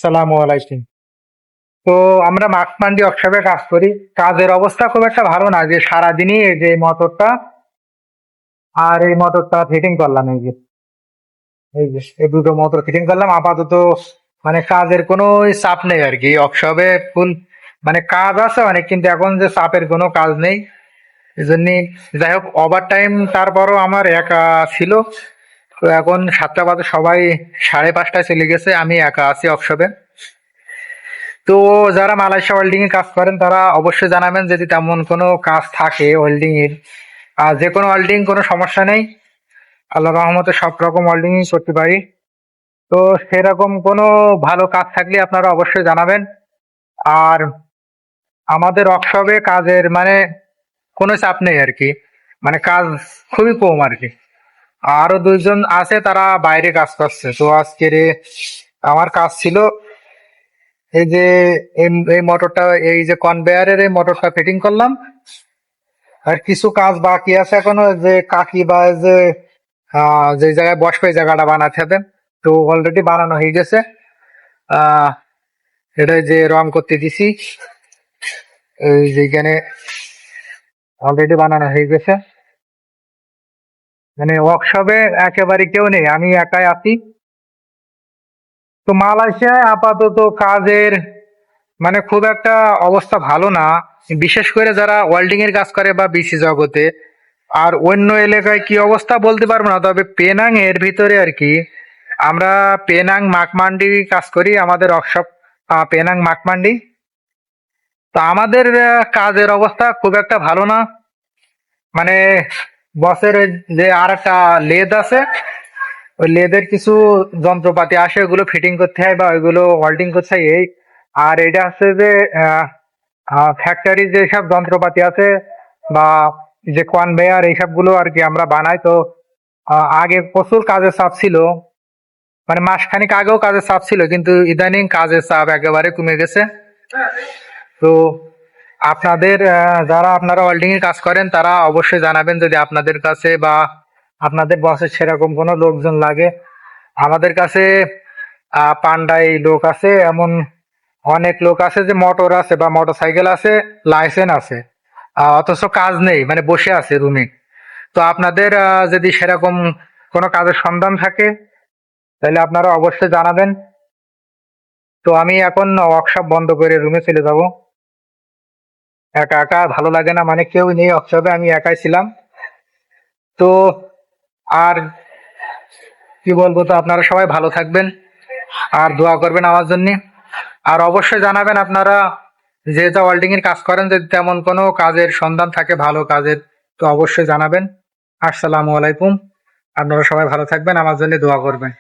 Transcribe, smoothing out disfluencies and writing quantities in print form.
সালামু আলাইকুম। তো আমরা মাকমান্ডি ওয়ার্কশপে কাজ করি। কাজের অবস্থা খুব একটা ভালো না, যে সারাদিনই এই যে মোটরটা আর এই মোটরটা ফিটিং করলাম। এই দুটো মোটর ফিটিং করলাম আপাতত। মানে কাজের কোনো চাপ নেই আর কি ওয়ার্কশপে। ফুল মানে কাজ আছে অনেক, কিন্তু এখন যে চাপের কোনো কাজ নেই। এই জন্য যাই হোক, ওভার টাইম তারপরও আমার একা ছিল। তো এখন 7টা বাজে, সবাই 5:30টায় চলে গেছে, আমি একা আছি ওয়ার্কশপে। তো যারা মালয়েশিয়া ওয়েল্ডিং এ কাজ করেন তারা অবশ্যই জানাবেন যদি তেমন কোনো কাজ থাকে ওয়েল্ডিং এর। আর যে কোনো ওয়েল্ডিং, কোনো সমস্যা নেই, আল্লাহ রহমতে সব রকম ওয়েল্ডিং করতে পারি। তো সেরকম কোনো ভালো কাজ থাকলে আপনারা অবশ্যই জানাবেন। আর আমাদের ওয়ার্কশপে কাজের মানে কোনো চাপ নেই আর কি। মানে কাজ খুবই কম আর কি। আরো দুইজন আছে, তারা বাইরে কাজ করছে। তো আজকের আমার কাজ ছিল এই যে এই মোটরটা, এই যে কনভেয়ারের এই মোটরটা ফিটিং করলাম। আর কিছু কাজ বাকি আছে এখনো, যে কাকি বা যে যে জায়গায় বসবে এই জায়গাটা বানাতে হবে। তো অলরেডি বানানো হয়ে গেছে। আহ এটা যে রং করতে দিছি, এই যেখানে অলরেডি বানানো হয়ে গেছে। মানে ওয়ার্কশপে একেবারে কেউ নেই, আমি একাই আছি। তো মালয়েশিয়ায় আপাতত কাজের মানে খুব একটা অবস্থা ভালো না, বিশেষ করে যারা ওয়েল্ডিং এর কাজ করে বা বিসি জগতে। আর অন্য এলাকায় কি অবস্থা বলতে পারবো না, তবে পেনাং এর ভিতরে আর কি। আমরা পেনাং মাকমান্ডি কাজ করি, আমাদের ওয়ার্কশপ পেনাং মাকমান্ডি। তো আমাদের কাজের অবস্থা খুব একটা ভালো না। মানে বসের ওই যে আর একটা লেদ আছে, ওই লেদের কিছু যন্ত্রপাতি আসে, ওগুলো ফিটিং করতে হয় বা ওইগুলো ওয়েল্ডিং করতে হয় এই। আর এটা হচ্ছে যে ফ্যাক্টরি যেসব যন্ত্রপাতি আছে বা যে কনভেয়ার এইসব গুলো আর কি আমরা বানাই। তো আগে প্রচুর কাজের চাপ ছিল, মানে মাসখানেক আগেও কাজের চাপ ছিল, কিন্তু ইদানিং কাজের চাপ একেবারে কমে গেছে। তো আপনাদের যারা আপনারা ওয়েল্ডিং এর কাজ করেন তারা অবশ্যই জানাবেন যদি আপনাদের কাছে বা আপনাদের বসের সেরকম কোনো লোকজন লাগে। আমাদের কাছে পান্ডাই লোক আছে, এমন অনেক লোক আছে যে মোটর আছে বা মোটর সাইকেল আছে, লাইসেন্স আছে, অথচ কাজ নেই, মানে বসে আছে রুমে। তো আপনাদের যদি সেরকম কোনো কাজের সন্ধান থাকে তাহলে আপনারা অবশ্যই জানাবেন। তো আমি এখন ওয়ার্কশপ বন্ধ করে রুমে চলে যাব। একা একা ভালো লাগে না, মানে কেউ নেই ওয়ার্কশপে, আমি একাই ছিলাম। তো আর কি বলবো, তো আপনারা সবাই ভালো থাকবেন আর দোয়া করবেন আমার জন্য। আর অবশ্যই জানাবেন আপনারা যে যা ওয়েল্ডিং এর কাজ করেন, যদি তেমন কোনো কাজের সন্ধান থাকে ভালো কাজের, তো অবশ্যই জানাবেন। আসসালামু আলাইকুম। আপনারা সবাই ভালো থাকবেন, আমার জন্য দোয়া করবেন।